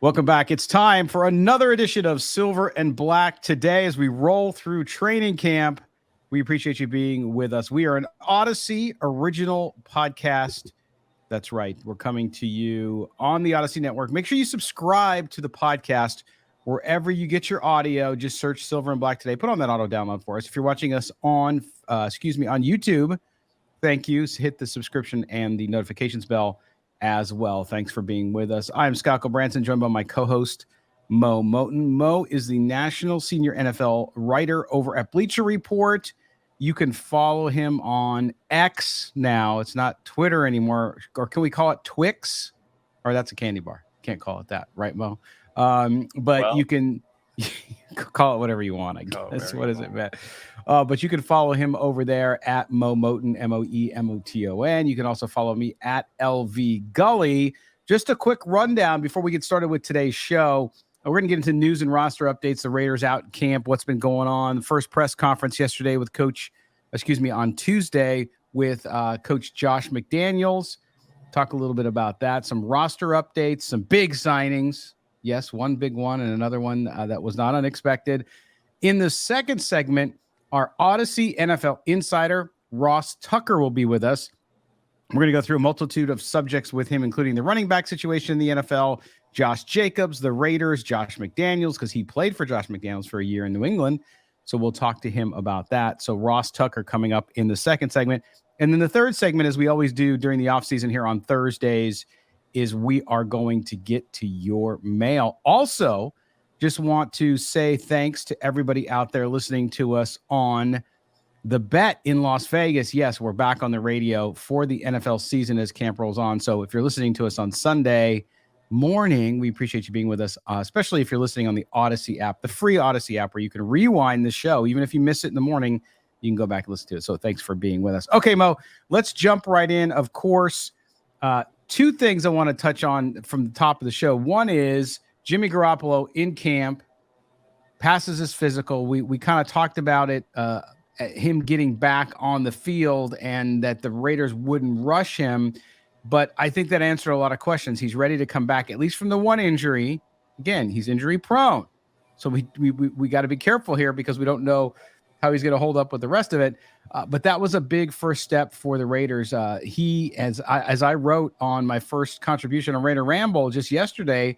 Welcome back. It's time for another edition of Silver and Black today as we roll through training camp. We appreciate you being with us. We are an Audacy original podcast. That's right. We're coming to you on the Audacy Network. Make sure you subscribe to the podcast wherever you get your audio. Just search Silver and Black today. Put on that auto download for us. If you're watching us on YouTube, thank you. Hit the subscription and the notifications bell as well. Thanks for being with us. I'm Scott Gulbransen, joined by my co-host, Moe Moton. Mo is the national senior NFL writer over at Bleacher Report. You can follow him on X now. It's not Twitter anymore. Or can we call it Twix? Or that's a candy bar. Can't call it that, right, Mo? You can call it whatever you want, I guess. What is it, man? But you can follow him over there at Moe Moton, Moemoton. You can also follow me at LV Gully. Just a quick rundown before we get started with today's show. We're going to get into news and roster updates. The Raiders out in camp, what's been going on. The first press conference yesterday with on Tuesday with Coach Josh McDaniels. Talk a little bit about that. Some roster updates, some big signings. Yes, one big one and another one that was not unexpected. In the second segment, our Audacy NFL insider, Ross Tucker, will be with us. We're going to go through a multitude of subjects with him, including the running back situation in the NFL, Josh Jacobs, the Raiders, Josh McDaniels, because he played for Josh McDaniels for a year in New England. So we'll talk to him about that. So Ross Tucker coming up in the second segment. And then the third segment, as we always do during the offseason here on Thursdays, is we are going to get to your mail. Also, just want to say thanks to everybody out there listening to us on The Bet in Las Vegas. Yes, we're back on the radio for the NFL season as camp rolls on. So if you're listening to us on Sunday morning, we appreciate you being with us, especially if you're listening on the Audacy app, the free Audacy app, where you can rewind the show. Even if you miss it in the morning, you can go back and listen to it. So thanks for being with us. Okay, Mo, let's jump right in. Of course, two things I want to touch on from the top of the show. One is Jimmy Garoppolo in camp, passes his physical. We kind of talked about it, him getting back on the field and that the Raiders wouldn't rush him. But I think that answered a lot of questions. He's ready to come back, at least from the one injury. Again, he's injury prone. So we got to be careful here because we don't know how he's going to hold up with the rest of it. But that was a big first step for the Raiders. As I wrote on my first contribution on Raider Ramble just yesterday,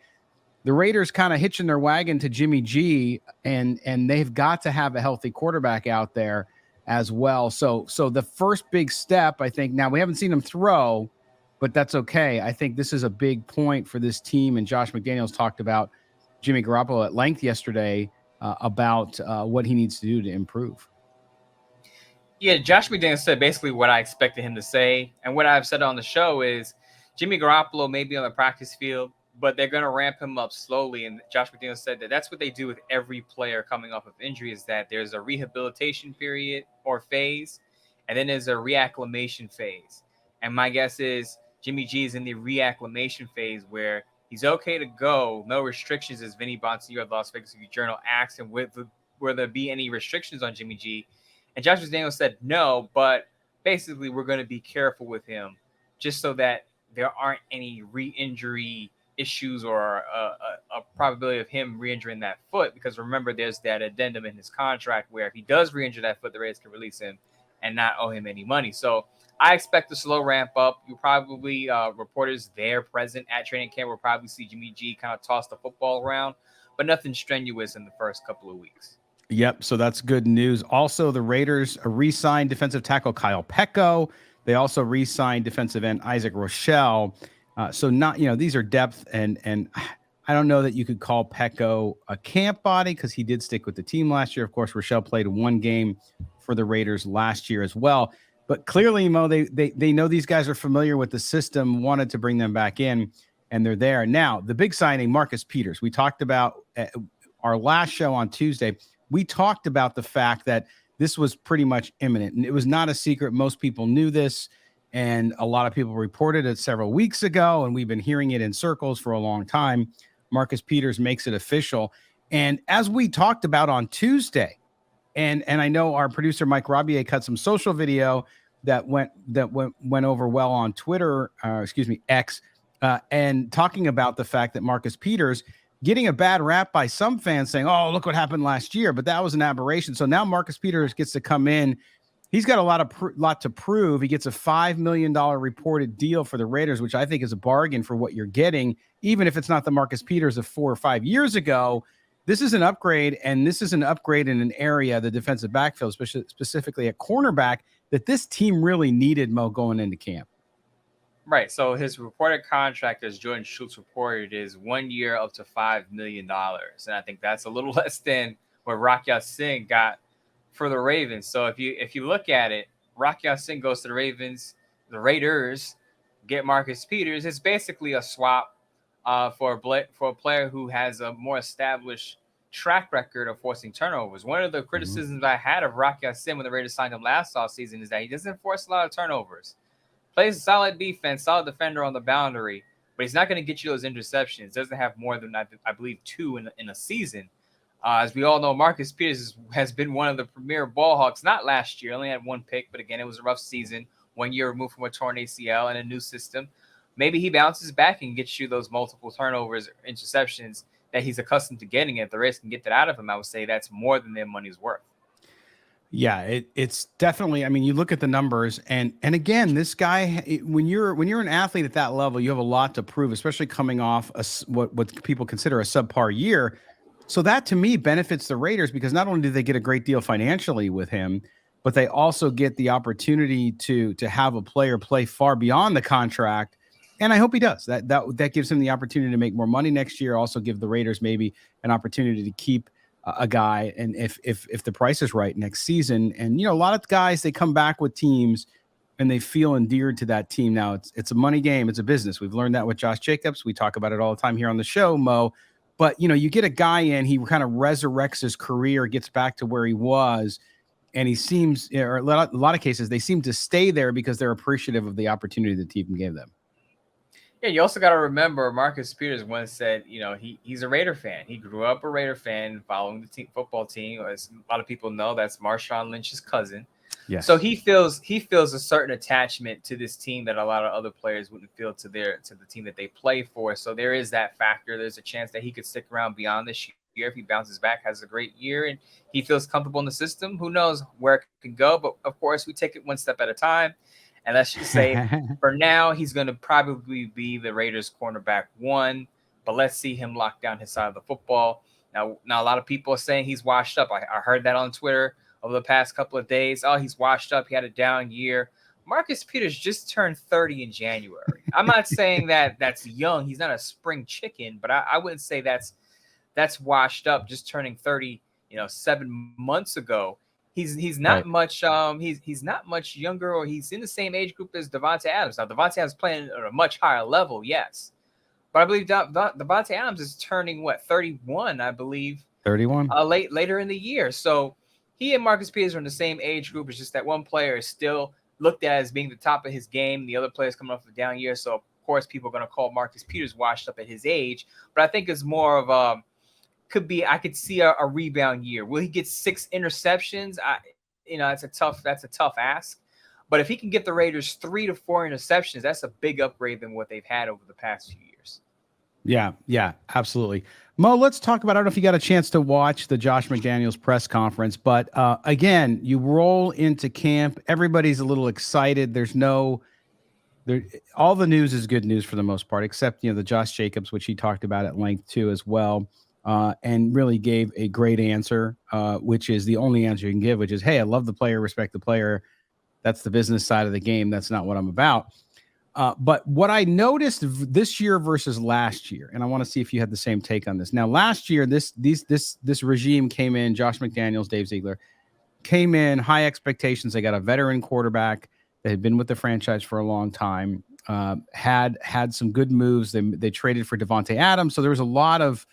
the Raiders kind of hitching their wagon to Jimmy G, and they've got to have a healthy quarterback out there as well. So the first big step, I think, now we haven't seen him throw, but that's okay. I think this is a big point for this team, and Josh McDaniels talked about Jimmy Garoppolo at length yesterday about what he needs to do to improve. Yeah, Josh McDaniels said basically what I expected him to say, and what I've said on the show is Jimmy Garoppolo may be on the practice field, but they're going to ramp him up slowly. And Josh McDaniels said that that's what they do with every player coming off of injury, is that there's a rehabilitation period or phase, and then there's a reacclimation phase. And my guess is Jimmy G is in the reacclimation phase where he's okay to go, no restrictions, as Vinny Bonsignore of the Las Vegas Journal asked him, will there be any restrictions on Jimmy G? And Josh McDaniels said no, but basically we're going to be careful with him just so that there aren't any re-injury issues or a probability of him re-injuring that foot, because remember, there's that addendum in his contract where if he does re-injure that foot, the Raiders can release him and not owe him any money. So I expect a slow ramp up. You probably, reporters there present at training camp will probably see Jimmy G kind of toss the football around, but nothing strenuous in the first couple of weeks. Yep, so that's good news. Also, the Raiders re-signed defensive tackle Kyle Pecco. They also re-signed defensive end Isaac Rochelle. So not, these are depth, and I don't know that you could call Pecco a camp body because he did stick with the team last year. Of course, Rochelle played one game for the Raiders last year as well. But clearly, Mo, they know these guys are familiar with the system, wanted to bring them back in, and they're there. Now, the big signing, Marcus Peters. We talked about our last show on Tuesday. We talked about the fact that this was pretty much imminent, and it was not a secret. Most people knew this, and a lot of people reported it several weeks ago, and we've been hearing it in circles for a long time. Marcus Peters makes it official. And as we talked about on Tuesday, and I know our producer Mike Rabier cut some social video that went over well on Twitter, X. and talking about the fact that Marcus Peters getting a bad rap by some fans saying, oh, look what happened last year, but that was an aberration. So now Marcus Peters gets to come in. He's got a lot to prove. He gets a $5 million reported deal for the Raiders, which I think is a bargain for what you're getting, even if it's not the Marcus Peters of 4 or 5 years ago. This is an upgrade, and this is an upgrade in an area, the defensive backfield, specifically at cornerback, that this team really needed, Mo, going into camp. Right. So his reported contract, as Jordan Schultz reported, is 1 year up to $5 million. And I think that's a little less than what Rock Ya-Sin got for the Ravens. So if you look at it, Rock Ya-Sin goes to the Ravens, the Raiders get Marcus Peters. It's basically a swap for a player who has a more established track record of forcing turnovers. One of the criticisms I had of Rock Ya-Sin when the Raiders signed him last offseason is that he doesn't force a lot of turnovers. Plays a solid defense, solid defender on the boundary, but he's not going to get you those interceptions. Doesn't have more than, I believe, 2 in a season. As we all know, Marcus Peters has been one of the premier ball hawks, not last year, only had 1 pick, but again, it was a rough season, 1 year removed from a torn ACL and a new system. Maybe he bounces back and gets you those multiple turnovers, interceptions that he's accustomed to getting. If the Raiders can get that out of him, I would say that's more than their money's worth. Yeah, it's definitely. I mean, you look at the numbers, and again, this guy. When you're an athlete at that level, you have a lot to prove, especially coming off what people consider a subpar year. So that to me benefits the Raiders because not only do they get a great deal financially with him, but they also get the opportunity to have a player play far beyond the contract. And I hope he does. That gives him the opportunity to make more money next year. Also, give the Raiders maybe an opportunity to keep a guy, and if the price is right next season. And a lot of guys, they come back with teams and they feel endeared to that team. Now it's a money game, it's a business. We've learned that with Josh Jacobs. We talk about it all the time here on the show, Mo. But you get a guy in, he kind of resurrects his career, gets back to where he was, and he seems, or a lot of cases, they seem to stay there because they're appreciative of the opportunity the team gave them. Yeah, you also got to remember Marcus Peters once said, he's a Raider fan. He grew up a Raider fan, following the football team. As a lot of people know, that's Marshawn Lynch's cousin. Yes. So he feels a certain attachment to this team that a lot of other players wouldn't feel to the team that they play for. So there is that factor. There's a chance that he could stick around beyond this year if he bounces back, has a great year, and he feels comfortable in the system. Who knows where it can go? But of course, we take it one step at a time. And let's just say for now, he's going to probably be the Raiders cornerback 1, but let's see him lock down his side of the football. Now a lot of people are saying he's washed up. I heard that on Twitter over the past couple of days. Oh, he's washed up. He had a down year. Marcus Peters just turned 30 in January. I'm not saying that that's young. He's not a spring chicken, but I wouldn't say that's washed up, just turning 30, 7 months ago. He's not right. Much he's not much younger, or he's in the same age group as Davante Adams. Now Davante Adams playing at a much higher level, yes, but I believe Davante Adams is turning 31, I believe 31 later in the year. So he and Marcus Peters are in the same age group. It's just that one player is still looked at as being the top of his game. The other player's coming off a down year, so of course people are going to call Marcus Peters washed up at his age. But I think it's more of I could see a rebound year. Will he get 6 interceptions? That's a tough ask. But if he can get the Raiders 3 to 4 interceptions, that's a big upgrade than what they've had over the past few years. Yeah, absolutely. Mo, let's talk about, I don't know if you got a chance to watch the Josh McDaniels press conference, but again, you roll into camp. Everybody's a little excited. All the news is good news for the most part, except, the Josh Jacobs, which he talked about at length too as well. And really gave a great answer, which is the only answer you can give, which is, hey, I love the player, respect the player. That's the business side of the game. That's not what I'm about. But what I noticed this year versus last year, and I want to see if you had the same take on this. Now, last year, this regime came in, Josh McDaniels, Dave Ziegler, came in, high expectations. They got a veteran quarterback that had been with the franchise for a long time, had some good moves. They traded for Davante Adams. So there was a lot of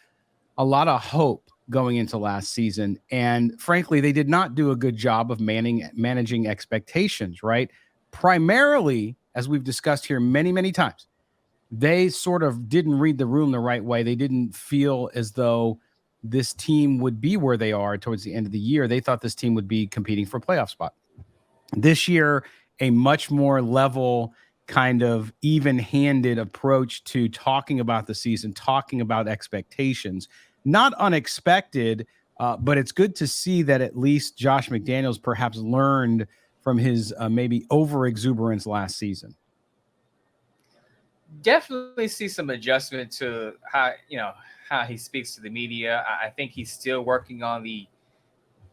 hope going into last season. And frankly, they did not do a good job of managing expectations, right? Primarily, as we've discussed here many, many times, they sort of didn't read the room the right way. They didn't feel as though this team would be where they are towards the end of the year. They thought this team would be competing for a playoff spot. This year, a much more level kind of even-handed approach to talking about the season, talking about expectations. Not unexpected, but it's good to see that at least Josh McDaniels perhaps learned from his maybe over-exuberance last season. Definitely see some adjustment to how he speaks to the media. I think he's still working on the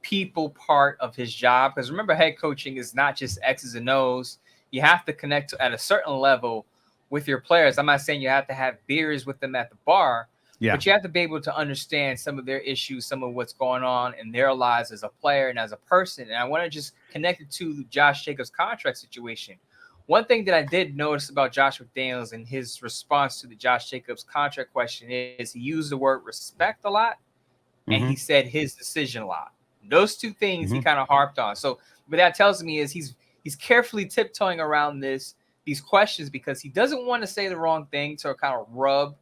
people part of his job, because remember, head coaching is not just X's and O's. You have to connect at a certain level with your players. I'm not saying you have to have beers with them at the bar, but you have to be able to understand some of their issues, some of what's going on in their lives as a player and as a person. And I want to just connect it to Josh Jacobs' contract situation. One thing that I did notice about Josh McDaniels and his response to the Josh Jacobs contract question is he used the word respect a lot, and he said his decision a lot. Those two things he kind of harped on. So what that tells me is he's carefully tiptoeing around these questions, because he doesn't want to say the wrong thing to kind of rub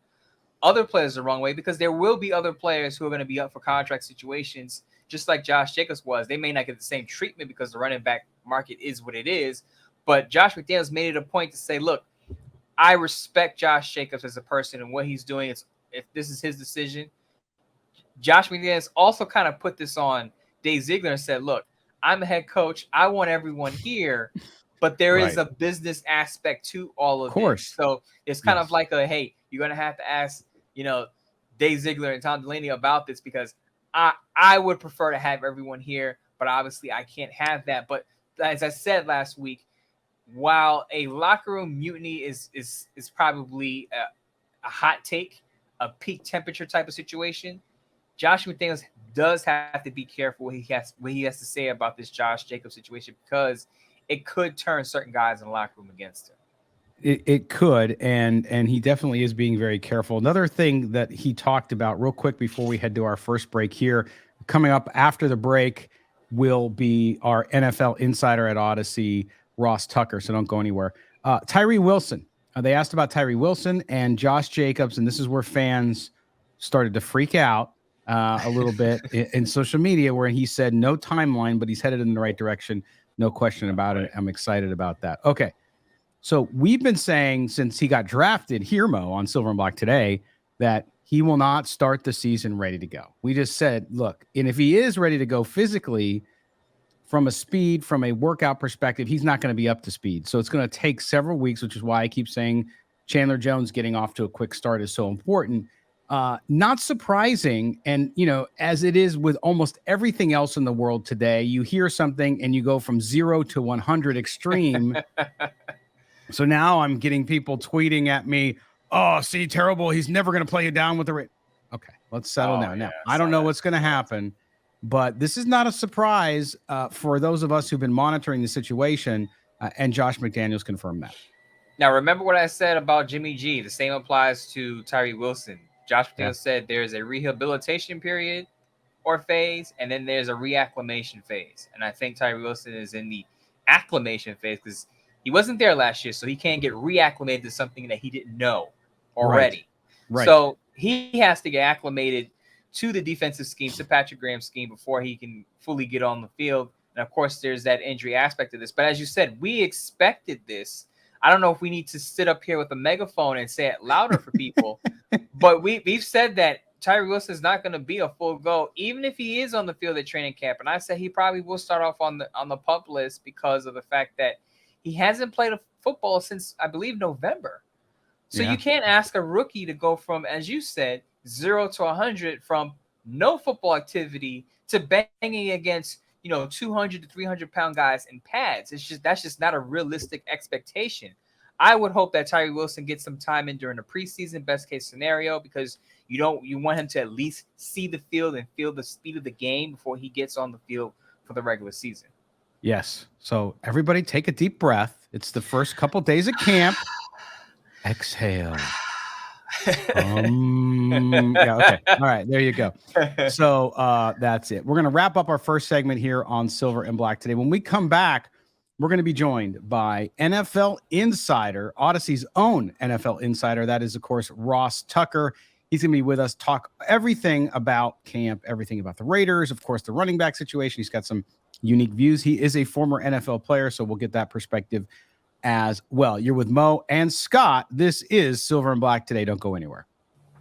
other players the wrong way, because there will be other players who are going to be up for contract situations, just like Josh Jacobs was. They may not get the same treatment because the running back market is what it is. But Josh McDaniels made it a point to say, look, I respect Josh Jacobs as a person and what he's doing. If this is his decision. Josh McDaniels also kind of put this on Dave Ziegler and said, look, I'm a head coach. I want everyone here, but there is a business aspect to all of this. So it's kind of like hey, you're going to have to ask, Dave Ziegler and Tom Delaney about this, because I would prefer to have everyone here, but obviously I can't have that. But as I said last week, while a locker room mutiny is probably a hot take, a peak temperature type of situation, Josh McDaniels does have to be careful what he has to say about this Josh Jacobs situation, because it could turn certain guys in the locker room against him. It could, and he definitely is being very careful. Another thing that he talked about real quick before we head to our first break here, coming up after the break will be our NFL insider at Audacy, Ross Tucker, so don't go anywhere. Tyree Wilson. They asked about Tyree Wilson and Josh Jacobs, and this is where fans started to freak out a little bit in social media, where he said no timeline, but he's headed in the right direction. No question about it. I'm excited about that. Okay. So we've been saying since he got drafted, Mo, on Silver and Black today, that he will not start the season ready to go. We just said, look, and if he is ready to go physically, from a workout perspective, he's not going to be up to speed. So it's going to take several weeks, which is why I keep saying Chandler Jones getting off to a quick start is so important. Not surprising. And, as it is with almost everything else in the world today, you hear something and you go from 0 to 100 extreme. So now I'm getting people tweeting at me, oh, see, terrible. He's never going to play it down with the rate. Okay, let's settle down. Now, I don't know what's going to happen, but this is not a surprise for those of us who've been monitoring the situation, and Josh McDaniels confirmed that. Now, remember what I said about Jimmy G. The same applies to Tyree Wilson. Josh McDaniels said there's a rehabilitation period or phase, and then there's a reacclimation phase. And I think Tyree Wilson is in the acclimation phase, because he wasn't there last year, so he can't get reacclimated to something that he didn't know already. Right. So he has to get acclimated to the defensive scheme, to Patrick Graham's scheme, before he can fully get on the field. And of course, there's that injury aspect of this. But as you said, we expected this. I don't know if we need to sit up here with a megaphone and say it louder for people, but we've said that Tyree Wilson is not going to be a full go, even if he is on the field at training camp. And I said he probably will start off on the PUP list because of the fact that he hasn't played a football since, I believe, November. So you can't ask a rookie to go from, as you said, 0 to 100, from no football activity to banging against 200 to 300 pound guys in pads. That's just not a realistic expectation. I would hope that Tyree Wilson gets some time in during the preseason, best case scenario, because you want him to at least see the field and feel the speed of the game before he gets on the field for the regular season. Yes. So everybody take a deep breath. It's the first couple days of camp. Exhale. Okay. All right. There you go. So that's it. We're going to wrap up our first segment here on Silver and Black today. When we come back, we're going to be joined by NFL Insider, Audacy's own NFL Insider. That is, of course, Ross Tucker. He's going to be with us, talk everything about camp, everything about the Raiders, of course, the running back situation. He's got some unique views. He is a former NFL player, so we'll get that perspective as well. You're with Mo and Scott. This is Silver and Black Today. Don't go anywhere.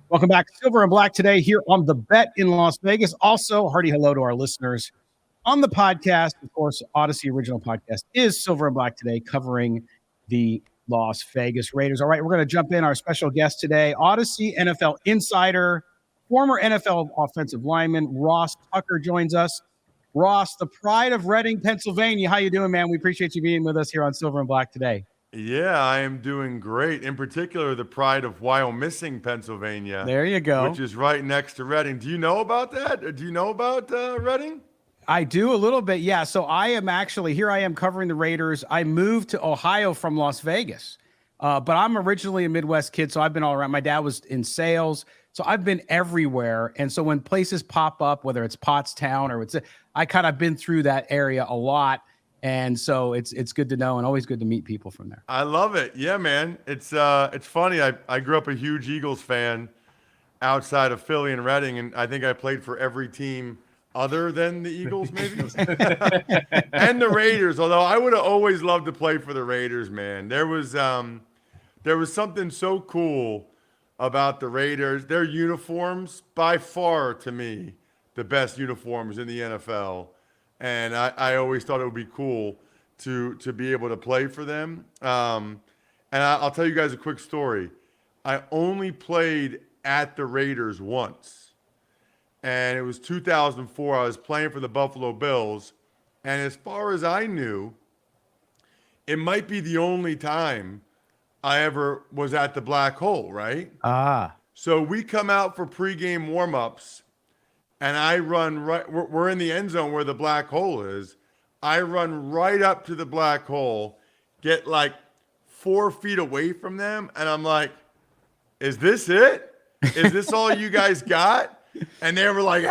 Welcome back to Silver and Black Today here on The Bet in Las Vegas. Also, hearty hello to our listeners on the podcast. Of course, Audacy original podcast is Silver and Black Today, covering the Las Vegas Raiders. All right, we're going to jump in. Our special guest today, Audacy NFL insider, former NFL offensive lineman, Ross Tucker joins us. Ross, the pride of Reading, Pennsylvania. How you doing, man? We appreciate you being with us here on Silver and Black Today. Yeah, I am doing great. In particular, the pride of Wyomissing, Pennsylvania. There you go. Which is right next to Reading. Do you know about that? Do you know about Reading? I do a little bit, yeah. So I am covering the Raiders. I moved to Ohio from Las Vegas, but I'm originally a Midwest kid, so I've been all around. My dad was in sales, so I've been everywhere. And so when places pop up, whether it's Pottstown or I kind of been through that area a lot. And so it's good to know and always good to meet people from there. I love it. Yeah, man. It's funny. I grew up a huge Eagles fan outside of Philly and Reading, and I think I played for every team other than the Eagles, maybe. And the Raiders, although I would have always loved to play for the Raiders, man. There was something so cool about the Raiders. Their uniforms, by far to me, the best uniforms in the NFL. And I always thought it would be cool to be able to play for them. And I'll tell you guys a quick story. I only played at the Raiders once. And it was 2004. I was playing for the Buffalo Bills. And as far as I knew, it might be the only time I ever was at the Black Hole, right? So we come out for pregame warm-ups. And I run right, we're in the end zone where the black hole is. I run right up to the black hole, get like 4 feet away from them. And I'm like, is this it? Is this all you guys got? And they were like,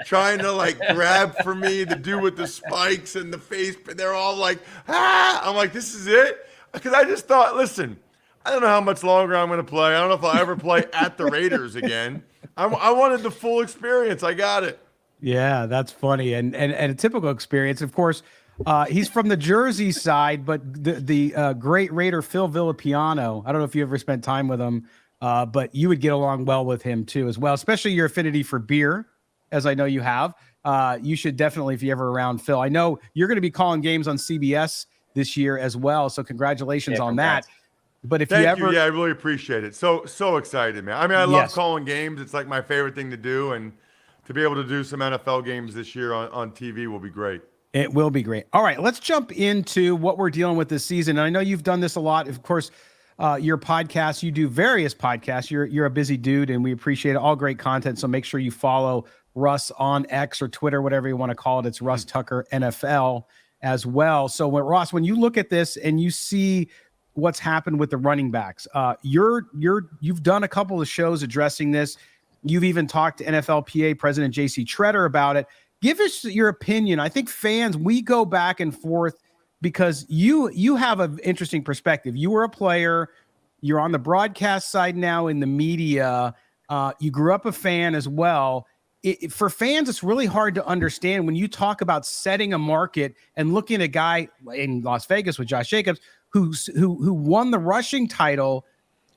trying to like grab for me, the dude with the spikes and the face. But they're all like, I'm like, this is it? Because I just thought, listen, I don't know how much longer I'm going to play. I don't know if I'll ever play at the Raiders again. I wanted the full experience. I got it. Yeah, that's funny. And a typical experience, of course, he's from the Jersey side, but the great Raider Phil Villapiano, I don't know if you ever spent time with him, but you would get along well with him too as well, especially your affinity for beer, as I know you have. You should definitely, if you're ever around Phil, I know you're going to be calling games on CBS this year as well. So congratulations on that. But if Thank you. Yeah, I really appreciate it. So excited, man. I mean, I love Yes. calling games. It's like my favorite thing to do. And to be able to do some NFL games this year on TV will be great. It will be great. All right, let's jump into what we're dealing with this season. And I know you've done this a lot. Of course, your podcast, you do various podcasts. You're a busy dude, and we appreciate it. All great content. So make sure you follow Russ on X or Twitter, whatever you want to call it. It's Russ Tucker NFL as well. So Ross, when you look at this and you see what's happened with the running backs, you've done a couple of shows addressing this. You've even talked to NFLPA President JC Tretter about it. Give us your opinion. I think fans, we go back and forth because you have an interesting perspective. You were a player. You're on the broadcast side now in the media. You grew up a fan as well. For fans, it's really hard to understand when you talk about setting a market and looking at a guy in Las Vegas with Josh Jacobs who won the rushing title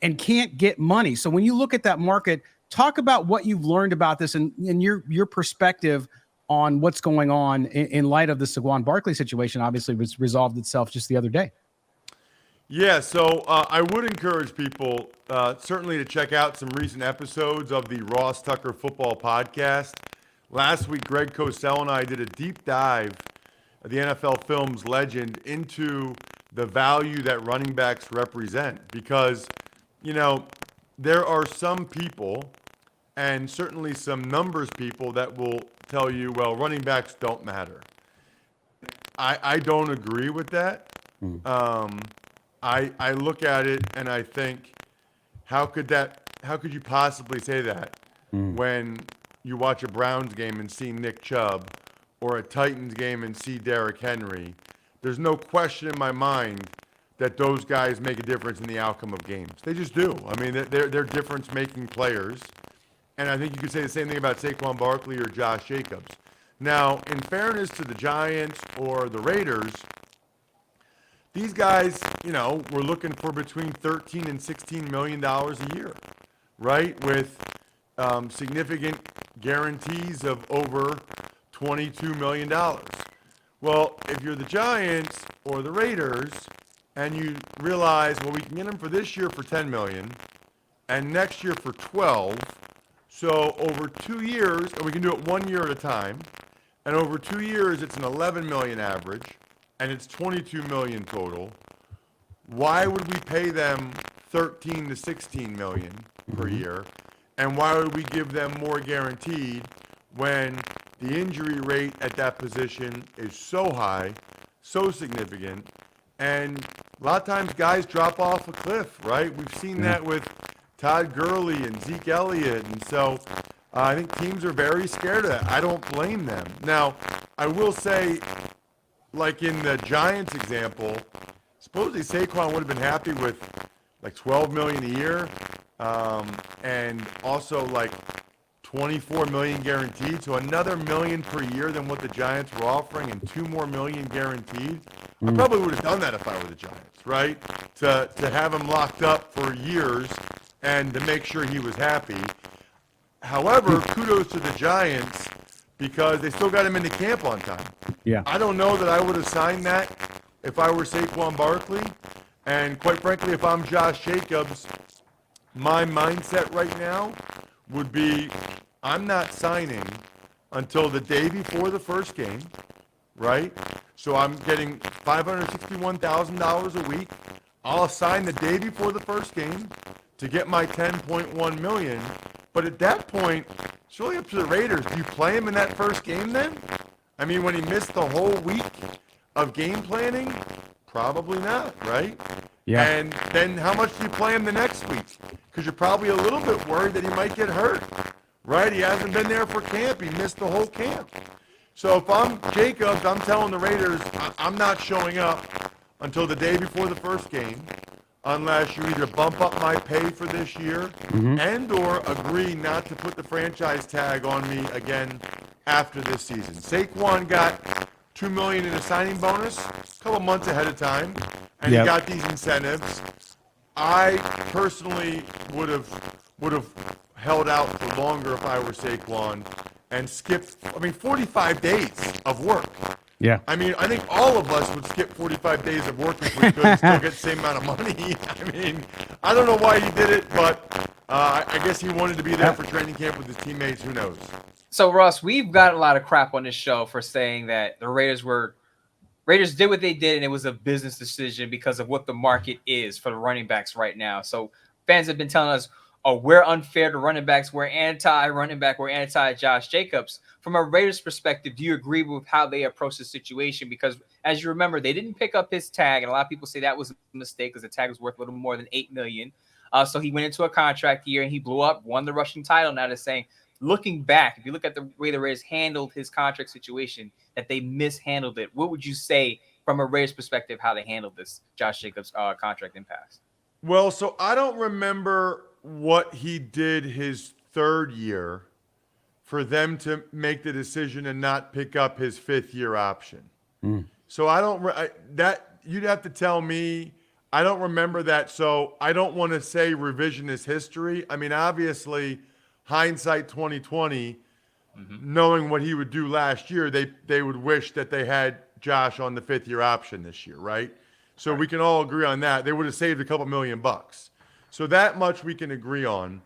and can't get money. So when you look at that market, talk about what you've learned about this and your perspective on what's going on in light of the Saquon Barkley situation. Obviously was resolved itself just the other day. Yeah, so I would encourage people certainly to check out some recent episodes of the Ross Tucker Football Podcast. Last week, Greg Cosell and I did a deep dive of the NFL Films legend into the value that running backs represent. Because, you know, there are some people, and certainly some numbers people, that will tell you, well, running backs don't matter. I don't agree with that. I look at it and I think, how could you possibly say that when you watch a Browns game and see Nick Chubb, or a Titans game and see Derrick Henry? There's no question in my mind that those guys make a difference in the outcome of games. They just do. I mean, they're difference-making players. And I think you could say the same thing about Saquon Barkley or Josh Jacobs. Now, in fairness to the Giants or the Raiders, these guys, we're looking for between $13 and $16 million a year, right? With significant guarantees of over $22 million. Well, if you're the Giants or the Raiders and you realize, well, we can get them for this year for $10 million and next year for 12, so over 2 years, and we can do it 1 year at a time, and over 2 years it's an 11 million average and it's 22 million total. Why would we pay them 13 to 16 million per year? And why would we give them more guaranteed when the injury rate at that position is so high, so significant, and a lot of times guys drop off a cliff, right? We've seen that with Todd Gurley and Zeke Elliott, and so I think teams are very scared of that. I don't blame them. Now, I will say, like in the Giants example, supposedly Saquon would have been happy with like $12 million a year, and also like $24 million guaranteed, so another $1 million per year than what the Giants were offering, and $2 more million guaranteed. I probably would have done that if I were the Giants, right? To have him locked up for years and to make sure he was happy. However, kudos to the Giants because they still got him into camp on time. Yeah. I don't know that I would have signed that if I were Saquon Barkley. And quite frankly, if I'm Josh Jacobs, my mindset right now would be I'm not signing until the day before the first game, right? So I'm getting $561,000 a week. I'll sign the day before the first game to get my $10.1 million. But at that point, it's really up to the Raiders. Do you play him in that first game then? I mean, when he missed the whole week of game planning, probably not, right? Yeah. And then how much do you play him the next week? Because you're probably a little bit worried that he might get hurt, right? He hasn't been there for camp. He missed the whole camp. So if I'm Jacobs, I'm telling the Raiders, I'm not showing up until the day before the first game unless you either bump up my pay for this year and or agree not to put the franchise tag on me again after this season. Saquon got $2 million in a signing bonus a couple months ahead of time, and he got these incentives. I personally would have held out for longer if I were Saquon and skipped, 45 days of work. Yeah. I mean, I think all of us would skip 45 days of work if we could and still get the same amount of money. I mean, I don't know why he did it, but I guess he wanted to be there for training camp with his teammates. Who knows? So, Russ, we've got a lot of crap on this show for saying that the Raiders did what they did, and it was a business decision because of what the market is for the running backs right now. So fans have been telling us, oh, we're unfair to running backs. We're anti-running back. We're anti-Josh Jacobs. From a Raiders perspective, do you agree with how they approach the situation? Because as you remember, they didn't pick up his tag, and a lot of people say that was a mistake because the tag was worth a little more than $8 million. So he went into a contract year, and he blew up, won the rushing title. Now they're saying, looking back, if you look at the way the Raiders handled his contract situation, that they mishandled it. What would you say from a Raiders perspective how they handled this Josh Jacobs contract impasse? Well, so I don't remember what he did his third year for them to make the decision and not pick up his fifth-year option. So I don't that you'd have to tell me. I don't remember that, so I don't want to say revisionist history. I mean, obviously, hindsight 2020, knowing what he would do last year, they would wish that they had Josh on the fifth-year option this year, right? So we can all agree on that. They would have saved a couple $1 million. So that much we can agree on.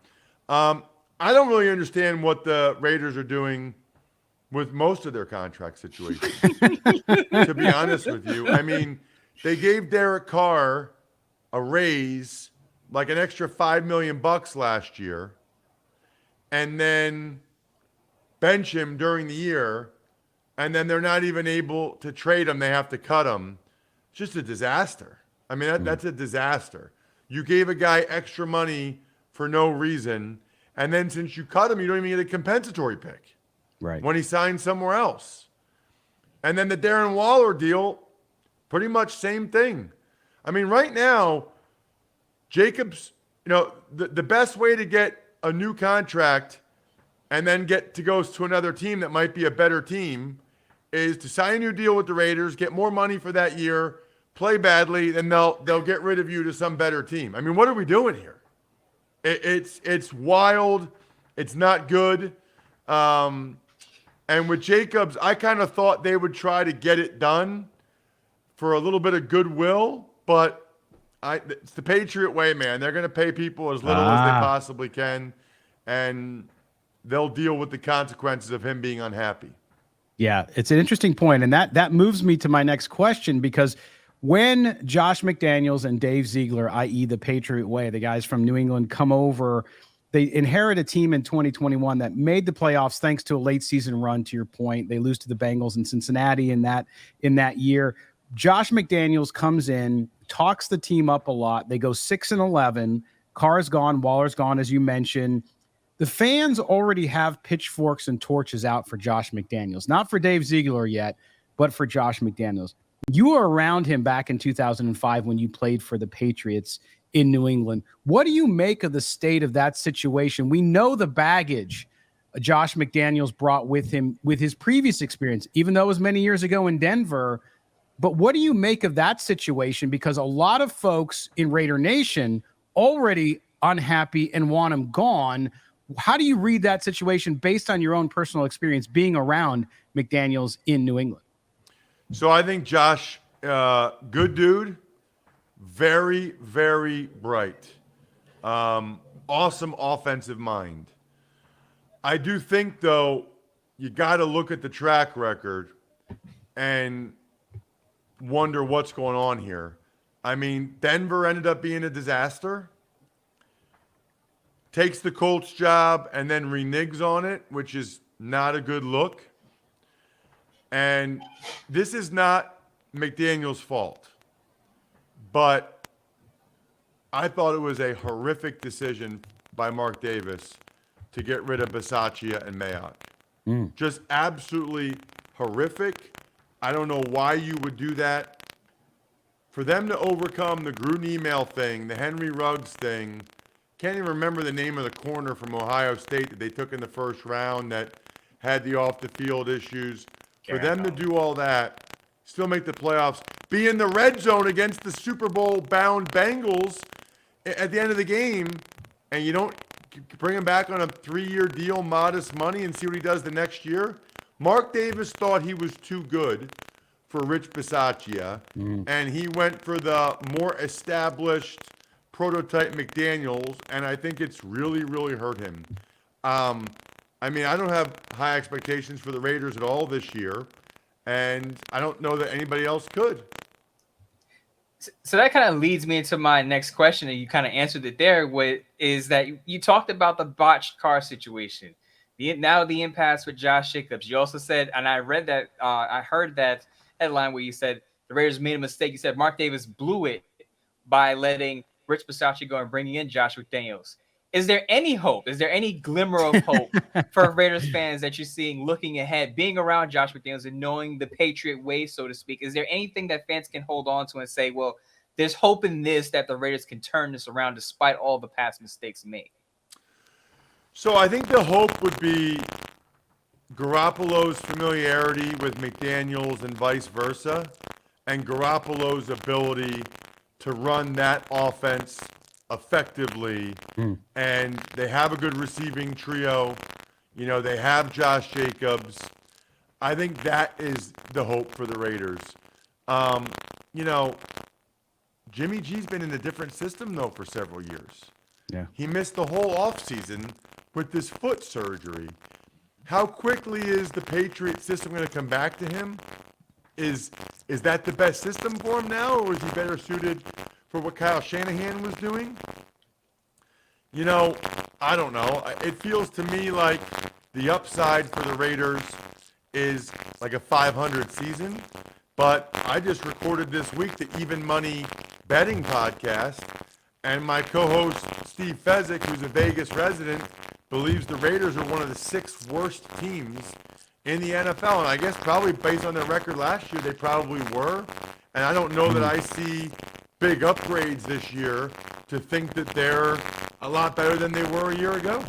I don't really understand what the Raiders are doing with most of their contract situations, to be honest with you. I mean, they gave Derek Carr a raise, like an extra $5 million last year, and then bench him during the year, and then they're not even able to trade him. They have to cut him. It's just a disaster. I mean, that's a disaster. You gave a guy extra money for no reason, and then since you cut him, you don't even get a compensatory pick when he signs somewhere else. And then the Darren Waller deal, pretty much same thing. I mean, right now, Jacobs, the best way to get a new contract and then get to go to another team that might be a better team is to sign a new deal with the Raiders, get more money for that year, play badly, then they'll get rid of you to some better team. I mean, what are we doing here? It's wild. It's not good. And with Jacobs, I kind of thought they would try to get it done for a little bit of goodwill, but it's the Patriot way, man. They're going to pay people as little as they possibly can, and they'll deal with the consequences of him being unhappy. Yeah, it's an interesting point, and that moves me to my next question, because when Josh McDaniels and Dave Ziegler, i.e. the Patriot way, the guys from New England, come over, they inherit a team in 2021 that made the playoffs thanks to a late season run, to your point. They lose to the Bengals in Cincinnati in that year. Josh McDaniels comes in, talks the team up a lot. They go 6-11. Carr's gone, Waller's gone, as you mentioned. The fans already have pitchforks and torches out for Josh McDaniels. Not for Dave Ziegler yet, but for Josh McDaniels. You were around him back in 2005 when you played for the Patriots in New England. What do you make of the state of that situation? We know the baggage Josh McDaniels brought with him with his previous experience, even though it was many years ago in Denver. But what do you make of that situation? Because a lot of folks in Raider Nation already unhappy and want him gone. How do you read that situation based on your own personal experience being around McDaniels in New England? So I think Josh, good dude, very, very bright, awesome offensive mind. I do think, though, you got to look at the track record and wonder what's going on here. I mean, Denver ended up being a disaster. Takes the Colts job and then reneges on it, which is not a good look. And this is not McDaniels' fault. But I thought it was a horrific decision by Mark Davis to get rid of Bisaccia and Mayock. Just absolutely horrific. I don't know why you would do that. For them to overcome the Gruden email thing, the Henry Ruggs thing, can't even remember the name of the corner from Ohio State that they took in the first round that had the off-the-field issues. For them to do all that, still make the playoffs, be in the red zone against the Super Bowl-bound Bengals at the end of the game, and you don't bring him back on a 3-year deal, modest money, and see what he does the next year. Mark Davis thought he was too good for Rich Bisaccia, and he went for the more established prototype McDaniels, and I think it's really, really hurt him. I mean, I don't have high expectations for the Raiders at all this year, and I don't know that anybody else could. So that kind of leads me into my next question, and you kind of answered it there, is that you talked about the botched car situation. Now the impasse with Josh Jacobs. You also said, and I read that, I heard that headline where you said the Raiders made a mistake. You said Mark Davis blew it by letting Rich Bisaccia go and bringing in Josh McDaniels. Is there any hope? Is there any glimmer of hope for Raiders fans that you're seeing looking ahead, being around Josh McDaniels and knowing the Patriot way, so to speak? Is there anything that fans can hold on to and say, well, there's hope in this, that the Raiders can turn this around despite all the past mistakes made? So I think the hope would be Garoppolo's familiarity with McDaniels and vice versa, and Garoppolo's ability to run that offense effectively. And they have a good receiving trio. You know, they have Josh Jacobs. I think that is the hope for the Raiders. You know, Jimmy G's been in a different system, though, for several years. Yeah. He missed the whole offseason with this foot surgery. How quickly is the Patriot system going to come back to him? Is that the best system for him now, or is he better suited for what Kyle Shanahan was doing? You know, I don't know. It feels to me like the upside for the Raiders is like a 500 season. But I just recorded this week the Even Money betting podcast, and my co-host Steve Fezzik, who's a Vegas resident, believes the Raiders are one of the 6 worst teams in the NFL. And I guess probably based on their record last year, they probably were. And I don't know that I see big upgrades this year to think that they're a lot better than they were a year ago.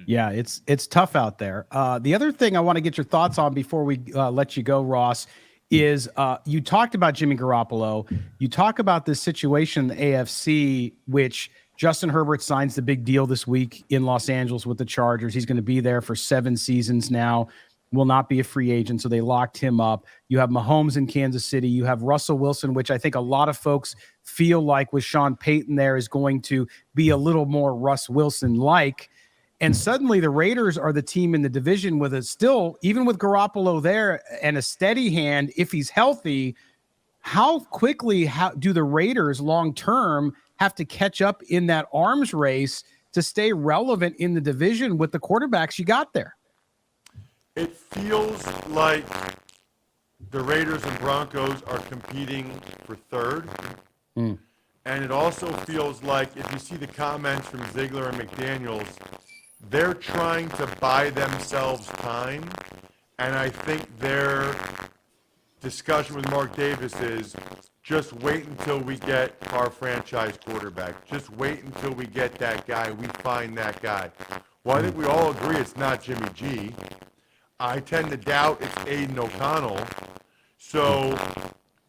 Yeah, it's tough out there. The other thing I want to get your thoughts on before we let you go, Ross, is you talked about Jimmy Garoppolo. You talk about this situation in the AFC, which Justin Herbert signs the big deal this week in Los Angeles with the Chargers. He's going to be there for 7 seasons now, will not be a free agent, so they locked him up. You have Mahomes in Kansas City. You have Russell Wilson, which I think a lot of folks feel like with Sean Payton there is going to be a little more Russ Wilson-like. And suddenly the Raiders are the team in the division with a still, even with Garoppolo there and a steady hand, if he's healthy, how quickly do the Raiders long-term have to catch up in that arms race to stay relevant in the division with the quarterbacks you got there? It feels like the Raiders and Broncos are competing for third. And it also feels like if you see the comments from Ziegler and McDaniels, they're trying to buy themselves time, and I think their discussion with Mark Davis is just wait until we get our franchise quarterback. Just wait until we get that guy. We find that guy. Well, I think we all agree it's not Jimmy G. I tend to doubt it's Aiden O'Connell. So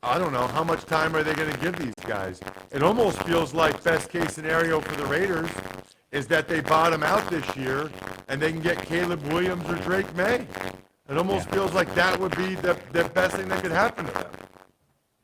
I don't know. How much time are they going to give these guys? It almost feels like best case scenario for the Raiders is that they bottom out this year and they can get Caleb Williams or Drake May. It almost feels like that would be the best thing that could happen to them.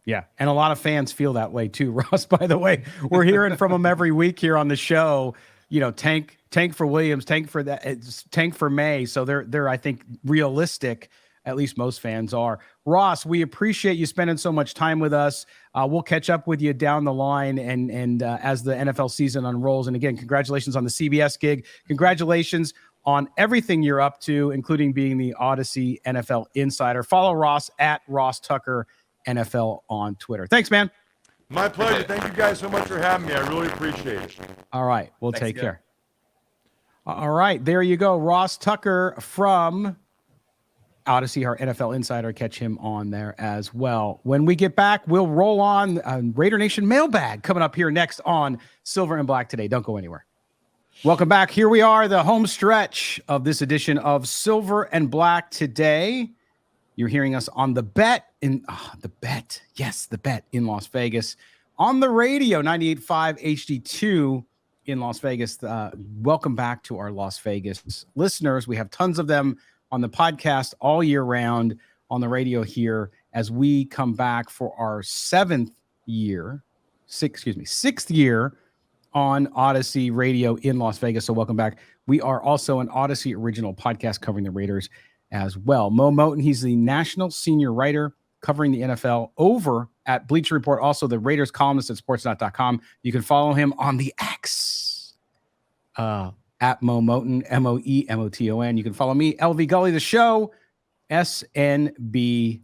Yeah, and a lot of fans feel that way too, Ross. By the way, we're hearing from them every week here on the show. You know, tank for Williams, tank for that, tank for May. So they're I think realistic. At least most fans are. Ross, we appreciate you spending so much time with us. We'll catch up with you down the line and as the NFL season unrolls. And again, congratulations on the CBS gig. Congratulations on everything you're up to, including being the Audacy NFL Insider. Follow Ross at Ross Tucker NFL on Twitter. Thanks, man. My pleasure. Thank you guys so much for having me. I really appreciate it. All right. We'll take care. All right. There you go. Ross Tucker from Audacy, our NFL Insider. Catch him on there as well. When we get back, we'll roll on Raider Nation Mailbag coming up here next on Silver and Black Today. Don't go anywhere. Welcome back. Here we are, the home stretch of this edition of Silver and Black Today. You're hearing us on the bet in the bet. Yes, the bet in Las Vegas on the radio 98.5 HD2 in Las Vegas. Welcome back to our Las Vegas listeners. We have tons of them on the podcast all year round, on the radio here as we come back for our sixth year on Audacy Radio in Las Vegas. So welcome back. We are also an Audacy original podcast covering the Raiders as well. Moe Moton, he's the national senior writer covering the NFL over at Bleacher Report, also the Raiders columnist at sportsnet.com. You can follow him on the X at Moe Moton, MoeMoton. You can follow me, LV Gully, the show, SNB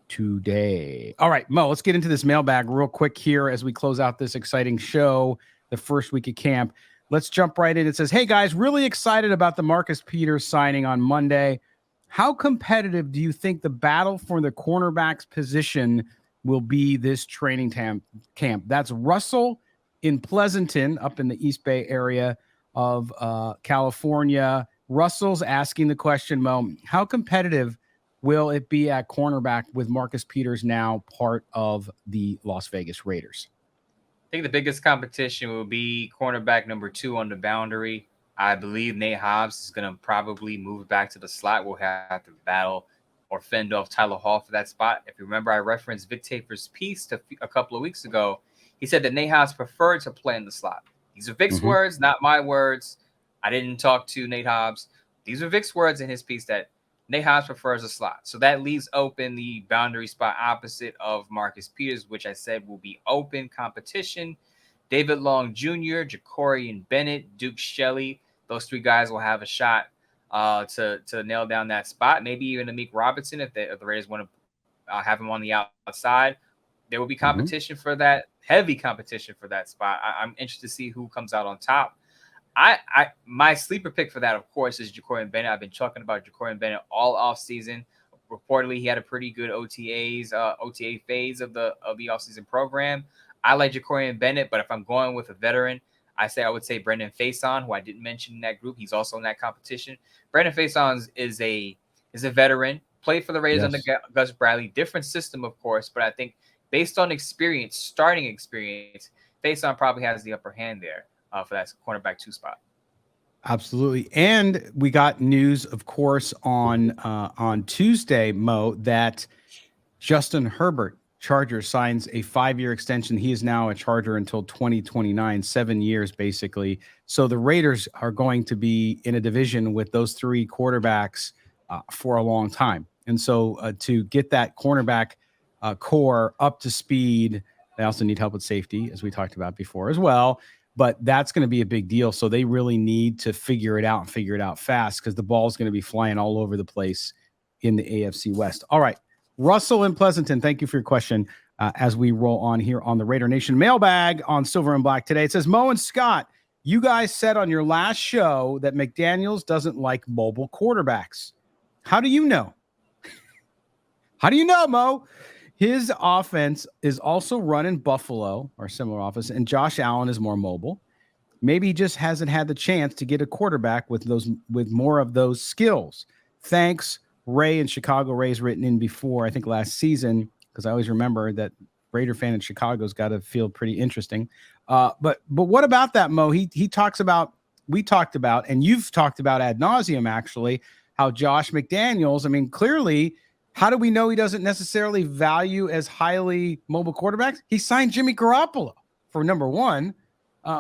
Today. All right, Mo, let's get into this mailbag real quick here as we close out this exciting show, the first week of camp. Let's jump right in. It says, hey, guys, really excited about the Marcus Peters signing on Monday. How competitive do you think the battle for the cornerback's position will be this training camp? That's Russell in Pleasanton, up in the East Bay area of California. Russell's asking the question, Mo, how competitive will it be at cornerback with Marcus Peters now part of the Las Vegas Raiders? I think the biggest competition will be cornerback number 2 on the boundary. I believe Nate Hobbs is going to probably move back to the slot. We'll have to battle or fend off Tyler Hall for that spot. If you remember, I referenced Vic Tafer's piece a couple of weeks ago. He said that Nate Hobbs preferred to play in the slot. These are Vic's words, not my words. I didn't talk to Nate Hobbs. These are Vic's words in his piece that Nate Hobbs prefers a slot. So that leaves open the boundary spot opposite of Marcus Peters, which I said will be open competition. David Long Jr., Jacorian Bennett, Duke Shelley. Those 3 guys will have a shot to nail down that spot. Maybe even Amik Robertson if the Raiders want to have him on the outside. There will be competition for that, heavy competition for that spot. I'm interested to see who comes out on top. My sleeper pick for that, of course, is Jacorian Bennett. I've been talking about Jacorian Bennett all offseason. Reportedly, he had a pretty good OTA phase of the offseason program. I like Jacorian Bennett, but if I'm going with a veteran, I would say Brendan Faison, who I didn't mention in that group. He's also in that competition. Brendan Faison is a veteran. Played for the Raiders under Yes. Gus Bradley. Different system, of course, but I think based on experience, starting experience, Faison probably has the upper hand there for that cornerback 2 spot. Absolutely. And we got news, of course, on Tuesday, Mo, that Justin Herbert, Chargers, signs a 5-year extension. He is now a Charger until 2029, 7 years basically. So the Raiders are going to be in a division with those 3 quarterbacks for a long time. And so to get that cornerback core up to speed, they also need help with safety, as we talked about before as well. But that's going to be a big deal. So they really need to figure it out and figure it out fast, because the ball is going to be flying all over the place in the AFC West. All right. Russell in Pleasanton, thank you for your question as we roll on here on the Raider Nation Mailbag on Silver and Black today. It says, Mo and Scott, you guys said on your last show that McDaniels doesn't like mobile quarterbacks. How do you know? How do you know, Mo? His offense is also run in Buffalo, or similar offense, and Josh Allen is more mobile. Maybe he just hasn't had the chance to get a quarterback with more of those skills. Thanks, Ray in Chicago. Ray's written in before, I think last season, because I always remember that Raider fan in Chicago's got to feel pretty interesting. But what about that, Mo? We talked about, and you've talked about ad nauseum actually, how Josh McDaniels, I mean, clearly, how do we know he doesn't necessarily value as highly mobile quarterbacks? He signed Jimmy Garoppolo for number 1.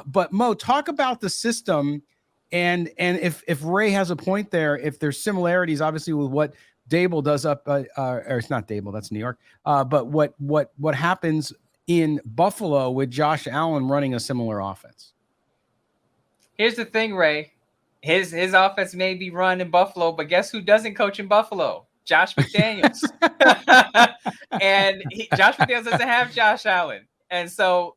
But Mo, talk about the system, and if Ray has a point there, if there's similarities, obviously, with what Dable does up, or it's not Dable, that's New York. But what happens in Buffalo with Josh Allen running a similar offense? Here's the thing, Ray. His offense may be run in Buffalo, but guess who doesn't coach in Buffalo? Josh McDaniels. And Josh McDaniels doesn't have Josh Allen. And so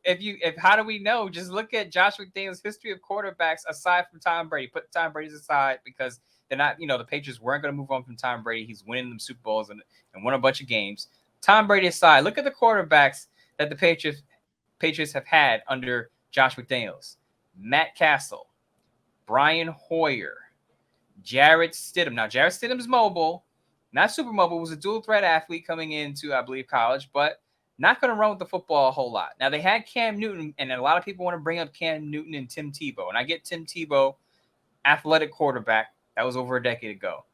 how do we know? Just look at Josh McDaniels' history of quarterbacks aside from Tom Brady. Put Tom Brady's aside, because they're not, the Patriots weren't going to move on from Tom Brady. He's winning them Super Bowls and won a bunch of games. Tom Brady aside, look at the quarterbacks that the Patriots have had under Josh McDaniels. Matt Castle, Brian Hoyer, Jarrett Stidham. Now, Jarrett Stidham's mobile. Not super mobile, was a dual threat athlete coming into, I believe, college, but not going to run with the football a whole lot. Now, they had Cam Newton, and a lot of people want to bring up Cam Newton and Tim Tebow. And I get Tim Tebow, athletic quarterback. That was over a decade ago.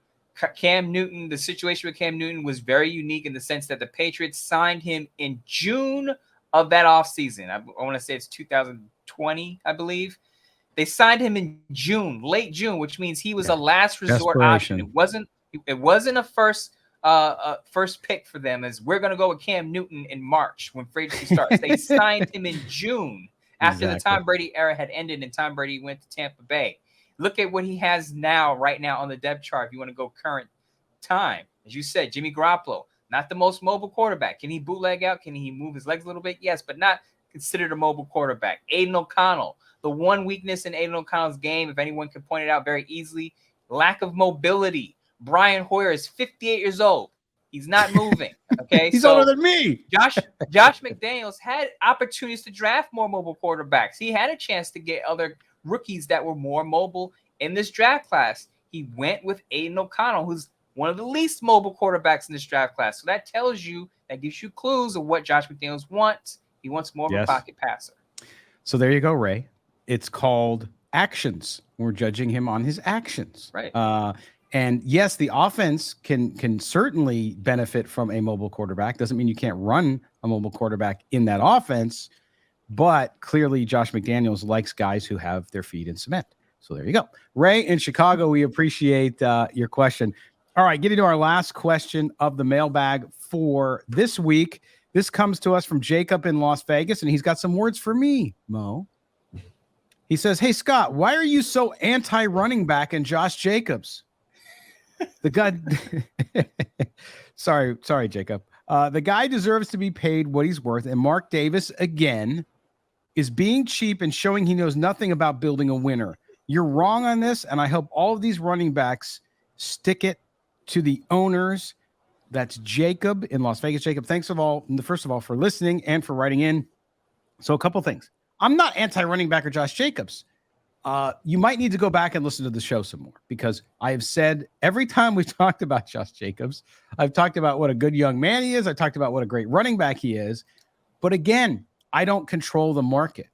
Cam Newton, the situation with Cam Newton was very unique in the sense that the Patriots signed him in June of that offseason. I want to say it's 2020, I believe. They signed him in June, late June, which means he was a last resort option. It wasn't a first pick for them, as we're going to go with Cam Newton in March when free agency starts. They signed him in June after the Tom Brady era had ended and Tom Brady went to Tampa Bay. Look at what he has right now on the depth chart. If you want to go current time, as you said, Jimmy Garoppolo, not the most mobile quarterback. Can he bootleg out? Can he move his legs a little bit? Yes, but not considered a mobile quarterback. Aiden O'Connell, the one weakness in Aiden O'Connell's game, if anyone can point it out very easily, lack of mobility. Brian Hoyer is 58 years old. He's not moving. Okay, He's older than me. Josh McDaniels had opportunities to draft more mobile quarterbacks. He had a chance to get other rookies that were more mobile in this draft class. He went with Aiden O'Connell, who's one of the least mobile quarterbacks in this draft class. So that gives you clues of what Josh McDaniels wants. He wants more of a pocket passer. So there you go, Ray. It's called actions. We're judging him on his actions. Right. And yes, the offense can certainly benefit from a mobile quarterback. Doesn't mean you can't run a mobile quarterback in that offense, but clearly Josh McDaniels likes guys who have their feet in cement. So there you go. Ray in Chicago, we appreciate your question. All right, getting to our last question of the mailbag for this week. This comes to us from Jacob in Las Vegas, and he's got some words for me, Mo. He says, "Hey, Scott, why are you so anti-running back and Josh Jacobs?" The guy, sorry, Jacob. The guy deserves to be paid what he's worth. And Mark Davis, again, is being cheap and showing he knows nothing about building a winner. You're wrong on this. And I hope all of these running backs stick it to the owners. That's Jacob in Las Vegas. Jacob, thanks first of all, for listening and for writing in. So a couple things. I'm not anti-running back or Josh Jacobs. You might need to go back and listen to the show some more, because I have said every time we've talked about Josh Jacobs, I've talked about what a good young man he is. I talked about what a great running back he is. But again, I don't control the market.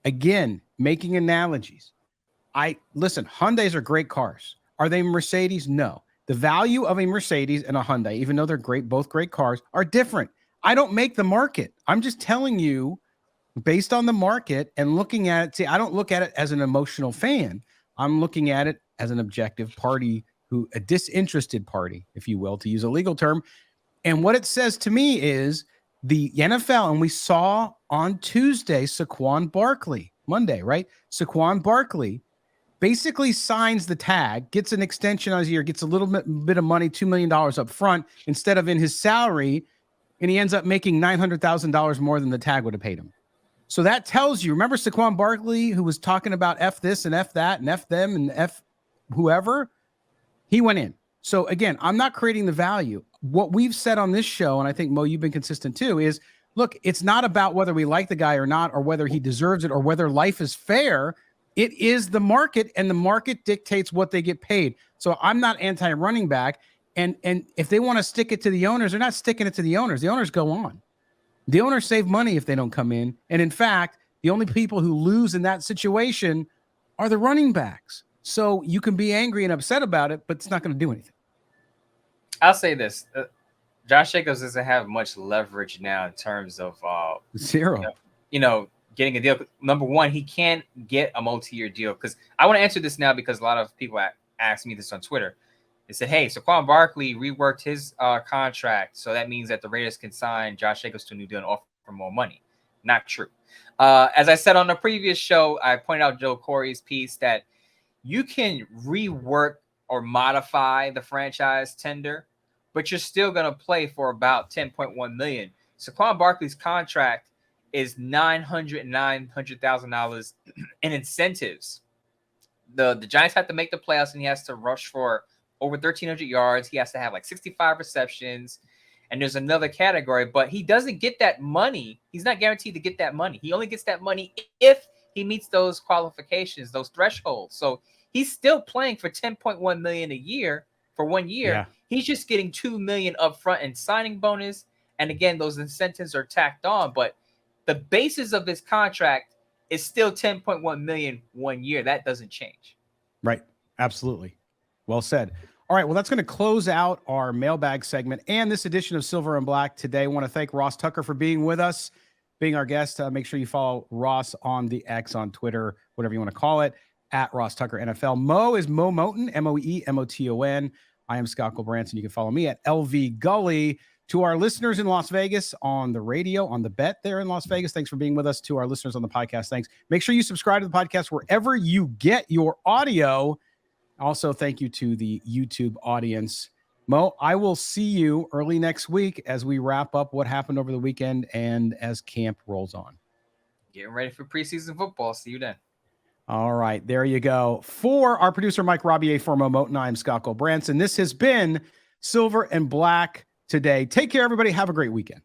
Again, making analogies. Listen, Hyundais are great cars. Are they Mercedes? No. The value of a Mercedes and a Hyundai, even though they're great, both great cars, are different. I don't make the market. I'm just telling you, based on the market and looking at it. See, I don't look at it as an emotional fan. I'm looking at it as an objective party, a disinterested party, if you will, to use a legal term. And what it says to me is the NFL, and we saw on Tuesday, Saquon Barkley, Monday, right? Saquon Barkley basically signs the tag, gets an extension on his year, gets a little bit of money, $2 million up front instead of in his salary, and he ends up making $900,000 more than the tag would have paid him. So that tells you, remember Saquon Barkley, who was talking about F this and F that and F them and F whoever? He went in. So again, I'm not creating the value. What we've said on this show, and I think, Mo, you've been consistent too, is look, it's not about whether we like the guy or not, or whether he deserves it, or whether life is fair. It is the market, and the market dictates what they get paid. So I'm not anti-running back. And if they want to stick it to the owners, they're not sticking it to the owners. The owners go on. The owners save money if they don't come in. And in fact, the only people who lose in that situation are the running backs. So you can be angry and upset about it, but it's not going to do anything. I'll say this. Josh Jacobs doesn't have much leverage now in terms of zero. Getting a deal. Number one, he can't get a multi-year deal, because I want to answer this now, because a lot of people asked me this on Twitter. They said, hey, Saquon Barkley reworked his contract, so that means that the Raiders can sign Josh Jacobs to a new deal and offer more money. Not true. As I said on the previous show, I pointed out Joe Corey's piece that you can rework or modify the franchise tender, but you're still going to play for about $10.1 million. Saquon Barkley's contract is $900,000 in incentives. The Giants have to make the playoffs, and he has to rush for over 1,300 yards. He has to have like 65 receptions. And there's another category, but he doesn't get that money. He's not guaranteed to get that money. He only gets that money if he meets those qualifications, those thresholds. So he's still playing for $10.1 million a year for 1 year. Yeah. He's just getting $2 million up front in signing bonus. And again, those incentives are tacked on, but the basis of his contract is still $10.1 million 1 year. That doesn't change. Right. Absolutely. Well said. All right. Well, that's going to close out our mailbag segment and this edition of Silver and Black today. I want to thank Ross Tucker for being with us, being our guest. Make sure you follow Ross on the X, on Twitter, whatever you want to call it, at Ross Tucker NFL. Mo is Moe Moton, Moemoton. I am Scott Gulbransen. You can follow me at LV Gully. To our listeners in Las Vegas on the radio, on the bet there in Las Vegas, thanks for being with us. To our listeners on the podcast, thanks. Make sure you subscribe to the podcast wherever you get your audio. Also, thank you to the YouTube audience. Mo, I will see you early next week as we wrap up what happened over the weekend and as camp rolls on. Getting ready for preseason football. See you then. All right, there you go. For our producer, Mike Robier, for Moe Moton, I'm Scott Gulbransen. This has been Silver and Black today. Take care, everybody. Have a great weekend.